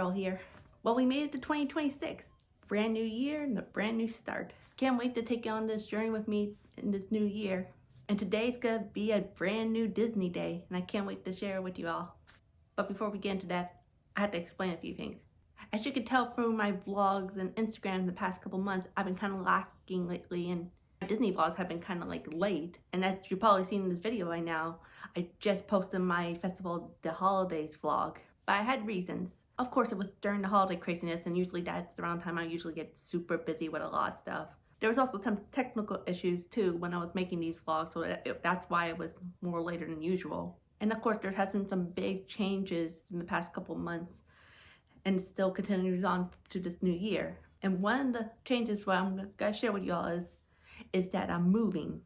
girl here. Well, we made it to 2026. Brand new year and a brand new start. Can't wait to take you on this journey with me in this new year. And today's gonna be a brand new Disney day, and I can't wait to share it with you all. But before we get into that, I have to explain a few things. As you can tell from my vlogs and Instagram in the past couple months, I've been kind of lacking lately, and my Disney vlogs have been kind of like late. And as you've probably seen in this video right now, I just posted my Festival the Holidays vlog. But I had reasons. Of course, it was during the holiday craziness, and usually that's around the time I usually get super busy with a lot of stuff. There was also some technical issues too when I was making these vlogs, so that's why it was more later than usual. And of course, there has been some big changes in the past couple months, and it still continues on to this new year. And one of the changes what I'm gonna share with y'all is that I'm moving.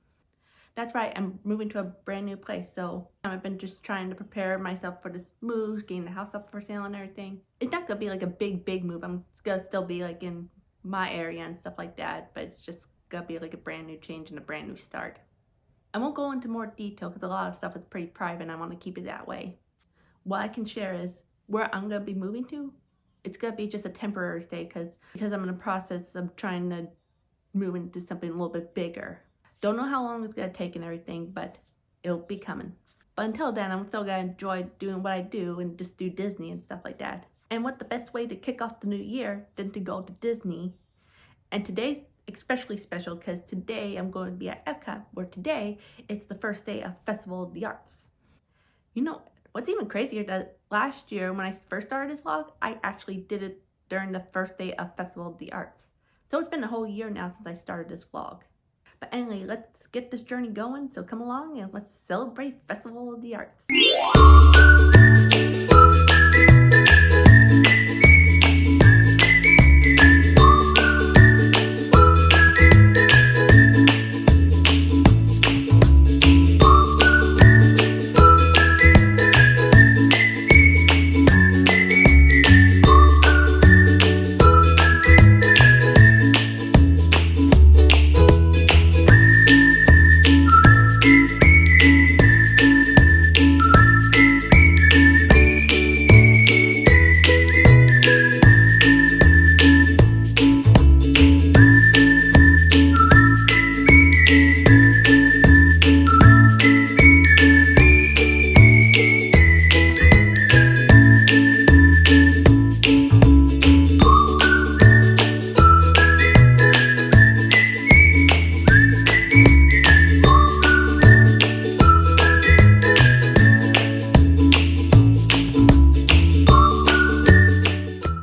That's right, I'm moving to a brand new place, so I've been just trying to prepare myself for this move, getting the house up for sale and everything. It's not gonna be like a big move. I'm gonna still be like in my area and stuff like that, but it's just gonna be like a brand new change and a brand new start. I won't go into more detail because a lot of stuff is pretty private and I want to keep it that way. What I can share is where I'm gonna be moving to. It's gonna be just a temporary stay because I'm in the process of trying to move into something a little bit bigger. Don't know how long it's gonna take and everything, but it'll be coming. But until then, I'm still gonna enjoy doing what I do and just do Disney and stuff like that. And what the best way to kick off the new year than to go to Disney? And today's especially special because today I'm going to be at Epcot, where today it's the first day of Festival of the Arts. You know, what's even crazier that last year when I first started this vlog, I actually did it during the first day of Festival of the Arts. So it's been a whole year now since I started this vlog. But anyway, let's get this journey going, so come along and let's celebrate Festival of the Arts.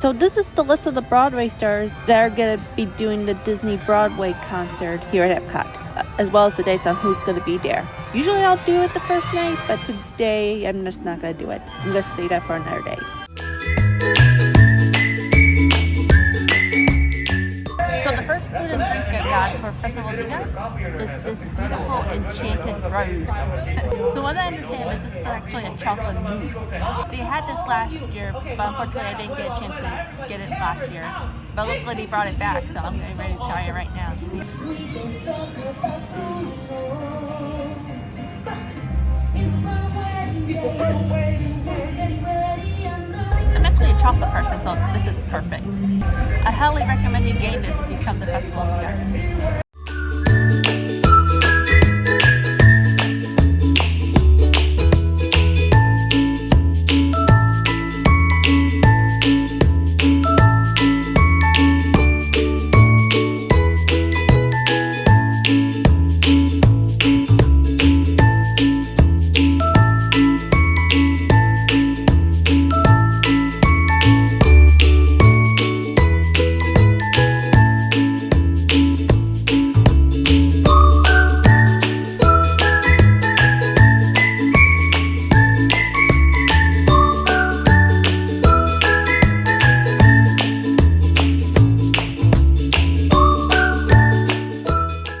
So this is the list of the Broadway stars that are going to be doing the Disney Broadway concert here at Epcot, as well as the dates on who's going to be there. Usually I'll do it the first night, but today I'm just not going to do it. I'm going to save that for another day. So the first food and drink I got for Festival of the Arts is this beautiful enchanted rose. So what I understand is this is actually a chocolate mousse. They had this last year, but unfortunately I didn't get a chance to get it last year. But luckily they brought it back, so I'm getting ready to try it right now. I'm actually a chocolate person, so this is perfect. I highly recommend you gain this if you come to Festival of the Arts.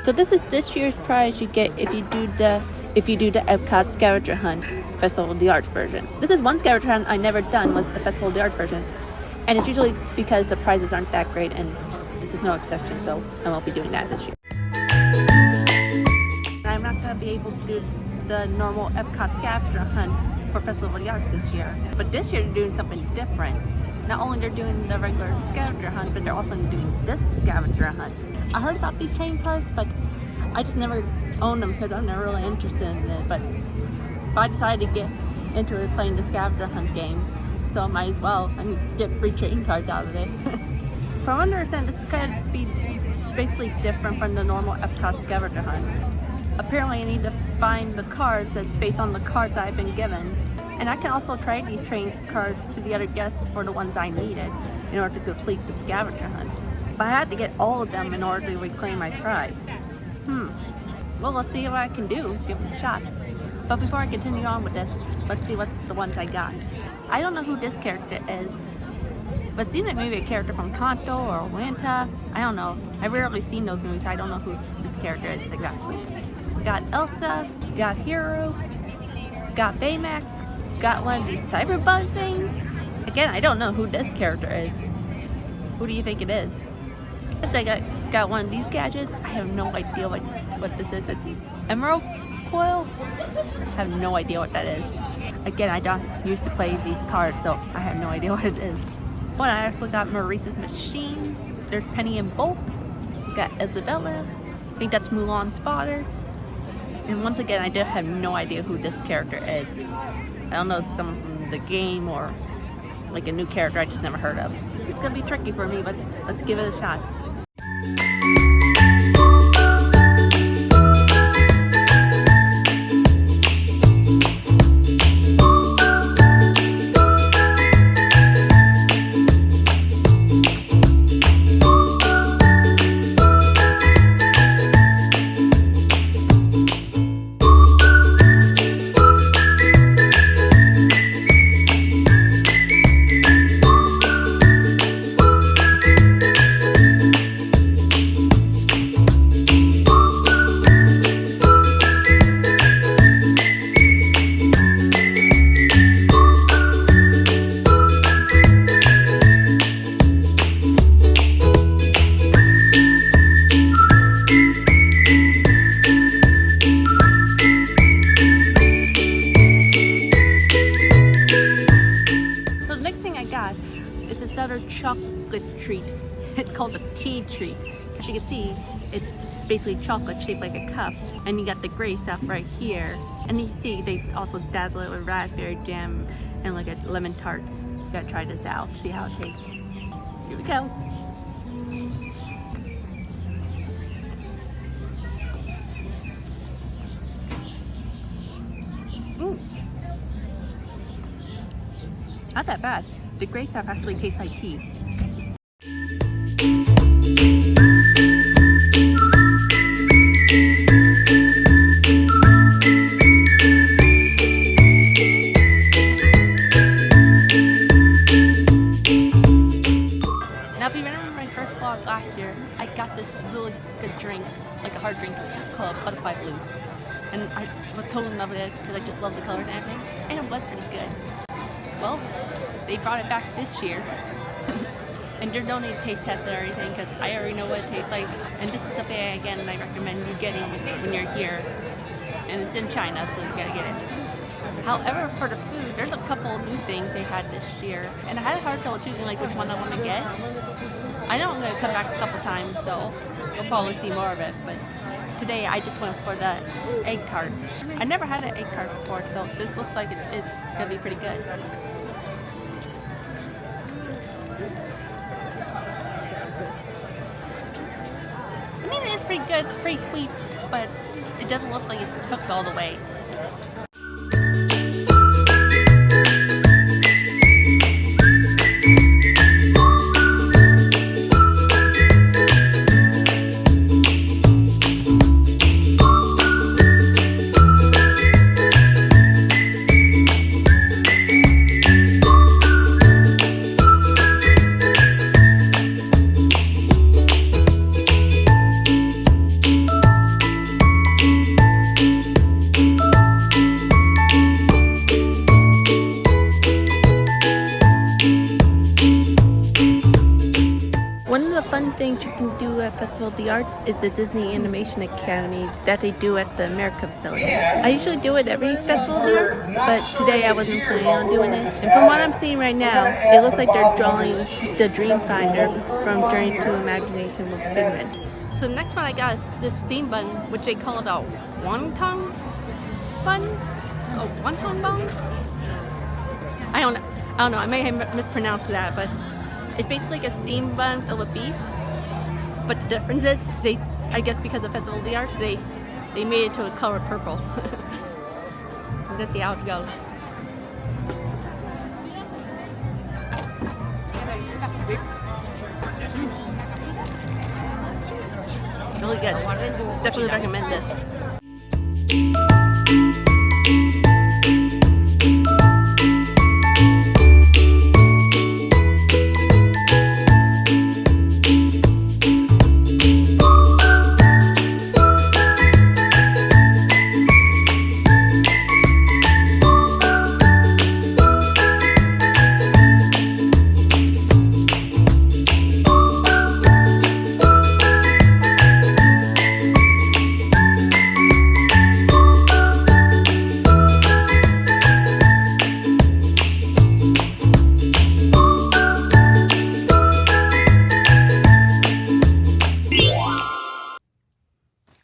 So this is this year's prize you get if you do the Epcot scavenger hunt Festival of the Arts version. This is one scavenger hunt I never done, was the Festival of the Arts version, and it's usually because the prizes aren't that great, and this is no exception, so I won't be doing that this year. I'm not going to be able to do the normal Epcot scavenger hunt for Festival of the Arts this year, but this year they're doing something different. Not only they're doing the regular scavenger hunt, but they're also doing this scavenger hunt. I heard about these train cards, but I just never owned them because I'm not really interested in it. But I decided to get into it playing the scavenger hunt game, so I might as well get free train cards out of this. From what I understand, this is going to be basically different from the normal Epcot scavenger hunt. Apparently I need to find the cards that's based on the cards I've been given. And I can also trade these train cards to the other guests for the ones I needed in order to complete the scavenger hunt. But I had to get all of them in order to reclaim my prize. Well, let's see what I can do. Give it a shot. But before I continue on with this, let's see what the ones I got. I don't know who this character is, but it seems like maybe a character from Kanto or Atlanta. I don't know. I've rarely seen those movies, so I don't know who this character is exactly. Got Elsa, got Hero, got Baymax, got one of these cyberbug things. Again, I don't know who this character is. Who do you think it is? I think I got one of these gadgets. I have no idea what this is. It's Emerald Coil? I have no idea what that is. Again, I don't used to play these cards, so I have no idea what it is. But I also got Maurice's Machine. There's Penny and Bolt. Got Isabella. I think that's Mulan's father. And once again, I just have no idea who this character is. I don't know if it's someone from the game or like a new character I just never heard of. It's gonna be tricky for me, but let's give it a shot. It's this other chocolate treat. It's called a tea treat. As you can see, it's basically chocolate shaped like a cup. And you got the gray stuff right here. And you see they also dazzle it with raspberry jam and like a lemon tart. Gotta try this out, see how it tastes. Here we go. Not that bad. The gray stuff actually tastes like tea. Now if you remember my first vlog last year, I got this really good drink, like a hard drink called Butterfly Blue. And I was totally in love with it because I just love the colors and everything. And it was pretty good. Well, they brought it back this year. And there's no need to taste test it or anything because I already know what it tastes like. And this is something, again, I recommend you getting when you're here. And it's in China, so you gotta get it. However, for the food, there's a couple of new things they had this year. And I had a hard time choosing like which one I want to get. I know I'm going to come back a couple times, so you'll probably see more of it. But today I just went for the egg tart. I never had an egg tart before, so this looks like it's going to be pretty good. I mean, it's pretty good, it's pretty sweet, but it doesn't look like it's cooked all the way. Festival of the Arts is the Disney Animation Academy that they do at the America Pavilion. I usually do it every Festival of the Arts, but today I wasn't planning on doing it. And from what I'm seeing right now, it looks like they're drawing the Dreamfinder from Journey to Imagination with Figment. So the next one I got is this steam bun, which they call it a wonton bun? A wonton bun? I don't know, I may have mispronounced that, but it's basically like a steam bun filled with beef. But the difference is, I guess because of Festival of the Arts, they made it to a color purple. Let's see how it goes. Really good. Definitely recommend this.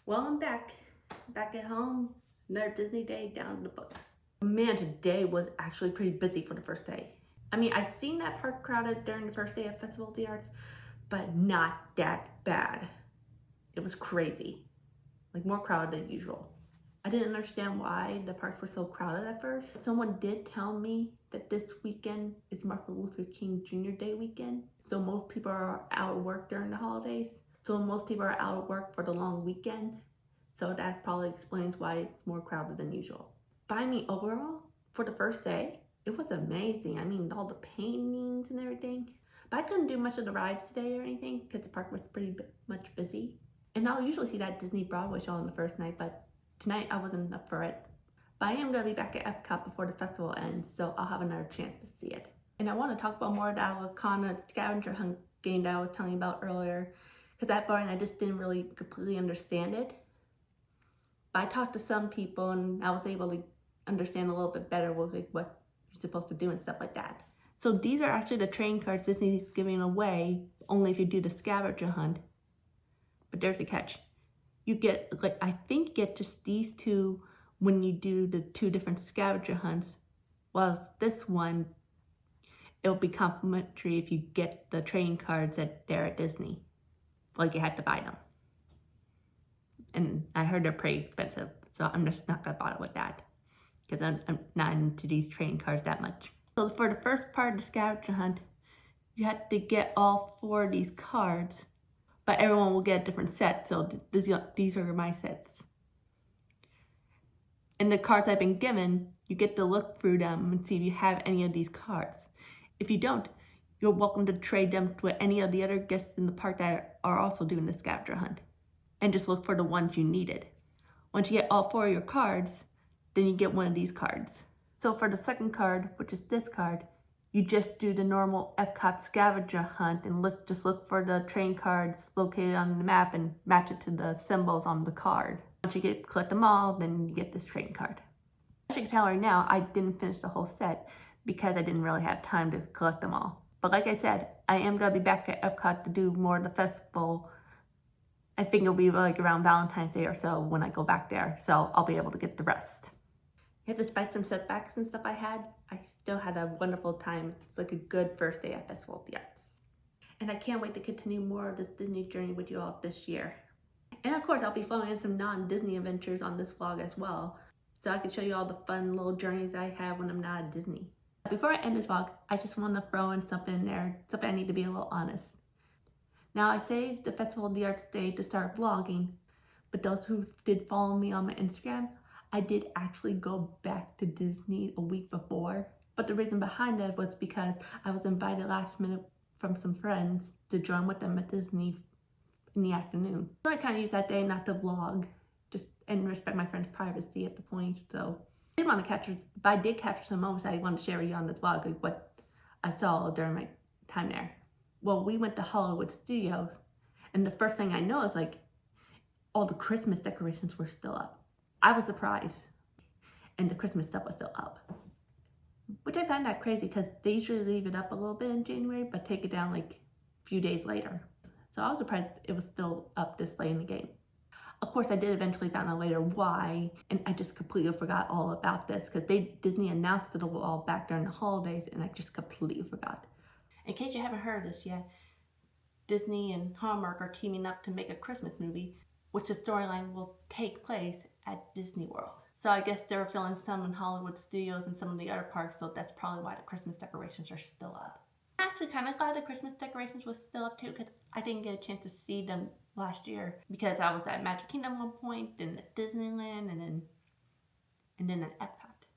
Well, I'm back at home. Another Disney day down in the books. Man, today was actually pretty busy for the first day. I mean, I seen that park crowded during the first day of Festival of the Arts, but not that bad. It was crazy, like more crowded than usual. I didn't understand why the parks were so crowded at first. Someone did tell me that this weekend is Martin Luther King Jr. Day weekend, so most people are out of work during the holidays. So most people are out of work for the long weekend. So that probably explains why it's more crowded than usual. But I mean, overall, for the first day, it was amazing. I mean, all the paintings and everything. But I couldn't do much of the rides today or anything because the park was pretty much busy. And I'll usually see that Disney Broadway show on the first night, but tonight I wasn't up for it. But I am going to be back at Epcot before the festival ends, so I'll have another chance to see it. And I want to talk about more of that Wakanda scavenger hunt game that I was telling you about earlier. Because that part I just didn't really completely understand it. But I talked to some people and I was able to understand a little bit better what you're supposed to do and stuff like that. So these are actually the trading cards Disney's giving away only if you do the scavenger hunt. But there's a catch. You get, I think you get just these two when you do the two different scavenger hunts. Whilst this one, it'll be complimentary if you get the trading cards there at Disney. Like you had to buy them. And I heard they're pretty expensive, so I'm just not gonna bother with that because I'm not into these trading cards that much. So for the first part of the scavenger hunt, you have to get all 4 of these cards, but everyone will get a different set, so these are my sets. And the cards I've been given, you get to look through them and see if you have any of these cards. If you don't, you're welcome to trade them with any of the other guests in the park that are also doing the scavenger hunt. And just look for the ones you needed. Once you get all 4 of your cards, then you get one of these cards. So for the second card, which is this card, you just do the normal Epcot scavenger hunt and just look for the train cards located on the map and match it to the symbols on the card. Once you collect them all, then you get this train card. As you can tell right now, I didn't finish the whole set because I didn't really have time to collect them all. But like I said, I am going to be back at Epcot to do more of the festival. I think it'll be like around Valentine's Day or so when I go back there. So I'll be able to get the rest. Yet despite some setbacks and stuff I still had a wonderful time. It's like a good first day at Festival of the Arts. And I can't wait to continue more of this Disney journey with you all this year. And of course, I'll be throwing in some non-Disney adventures on this vlog as well. So I can show you all the fun little journeys I have when I'm not at Disney. Before I end this vlog, I just want to throw in something in there, something I need to be a little honest. Now I saved the Festival of the Arts day to start vlogging, but those who did follow me on my Instagram, I did actually go back to Disney a week before. But the reason behind that was because I was invited last minute from some friends to join with them at Disney in the afternoon. So I kind of used that day not to vlog, just and respect my friend's privacy at the point. So I did want to capture, but I did capture some moments I wanted to share with you on this vlog, like what I saw during my time there. Well, we went to Hollywood Studios, And the first thing I know is like all the Christmas decorations were still up. I was surprised. And the Christmas stuff was still up. Which I find that crazy because they usually leave it up a little bit in January, but take it down like a few days later. So I was surprised it was still up this late in the game. Of course, I did eventually find out later why, and I just completely forgot all about this because Disney announced it all back during the holidays, and I just completely forgot. In case you haven't heard this yet, Disney and Hallmark are teaming up to make a Christmas movie, which the storyline will take place at Disney World. So I guess they were filming some in Hollywood studios and some of the other parks, so that's probably why the Christmas decorations are still up. I'm actually kind of glad the Christmas decorations was still up too, because I didn't get a chance to see them last year because I was at Magic Kingdom one point, then at Disneyland, and then at Epcot.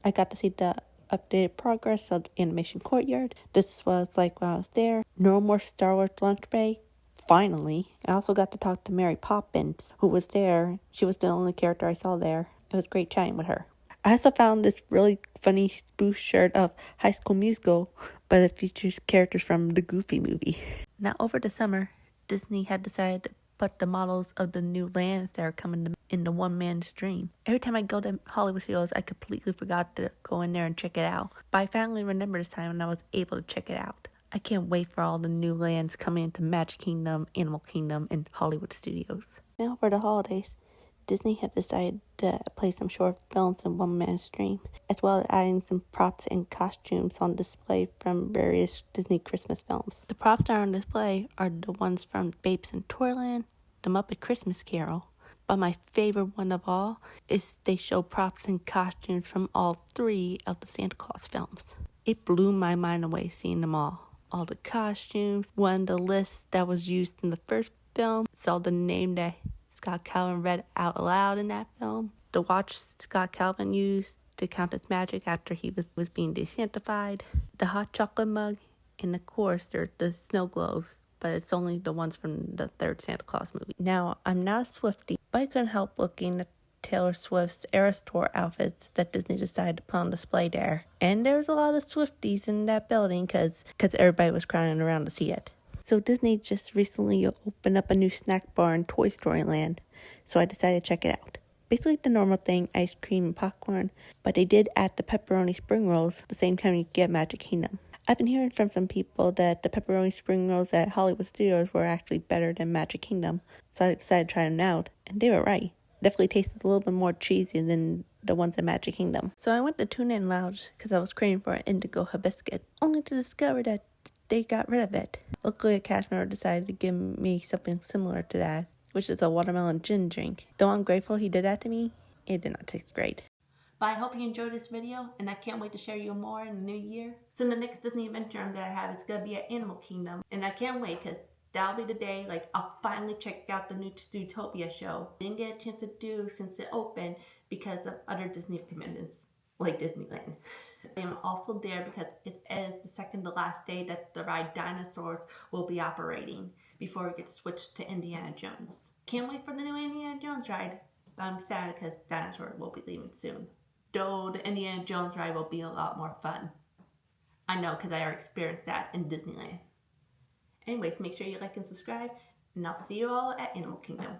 I got to see the updated progress of the animation courtyard. This was like when I was there. No more Star Wars lunch bay. Finally. I also got to talk to Mary Poppins, who was there. She was the only character I saw there. It was great chatting with her. I also found this really funny spoof shirt of High School Musical, but it features characters from the Goofy movie. Now, over the summer, Disney had decided to put the models of the new lands that are coming into one man's dream. Every time I go to Hollywood Studios, I completely forgot to go in there and check it out. But I finally remembered this time and I was able to check it out. I can't wait for all the new lands coming into Magic Kingdom, Animal Kingdom, and Hollywood Studios. Now for the holidays, Disney had decided to play some short films in One Man's Dream, as well as adding some props and costumes on display from various Disney Christmas films. The props that are on display are the ones from Babes in Toyland, The Muppet Christmas Carol, but my favorite one of all is they show props and costumes from all 3 of the Santa Claus films. It blew my mind away seeing them all. All the costumes, one of the lists that was used in the first film, saw the name that Scott Calvin read out loud in that film. The watch Scott Calvin used to count his magic after he was being desanctified. The hot chocolate mug. And of course, there's the snow globes. But it's only the ones from the 3rd Santa Claus movie. Now, I'm not a Swiftie, but I couldn't help looking at Taylor Swift's Eras Tour outfits that Disney decided to put on display there. And there was a lot of Swifties in that building because everybody was crowding around to see it. So Disney just recently opened up a new snack bar in Toy Story Land, so I decided to check it out. Basically the normal thing, ice cream and popcorn, but they did add the pepperoni spring rolls the same time you get Magic Kingdom. I've been hearing from some people that the pepperoni spring rolls at Hollywood Studios were actually better than Magic Kingdom, so I decided to try them out, and they were right. Definitely tasted a little bit more cheesy than the ones at Magic Kingdom. So I went to Tune In Lounge because I was craving for an indigo hibiscus, only to discover that they got rid of it. Luckily, a cast member decided to give me something similar to that, which is a watermelon gin drink. Though I'm grateful he did that to me, it did not taste great. But I hope you enjoyed this video, and I can't wait to share you more in the new year. So the next Disney adventure that I have is going to be at Animal Kingdom, and I can't wait because that'll be the day I'll finally check out the new Zootopia show. Didn't get a chance to do since it opened because of other Disney commitments, like Disneyland. I am also there because it is the second to last day that the ride Dinosaurs will be operating before it gets switched to Indiana Jones. Can't wait for the new Indiana Jones ride, but I'm sad because Dinosaurs will be leaving soon. Though the Indiana Jones ride will be a lot more fun. I know because I already experienced that in Disneyland. Anyways, make sure you like and subscribe, and I'll see you all at Animal Kingdom.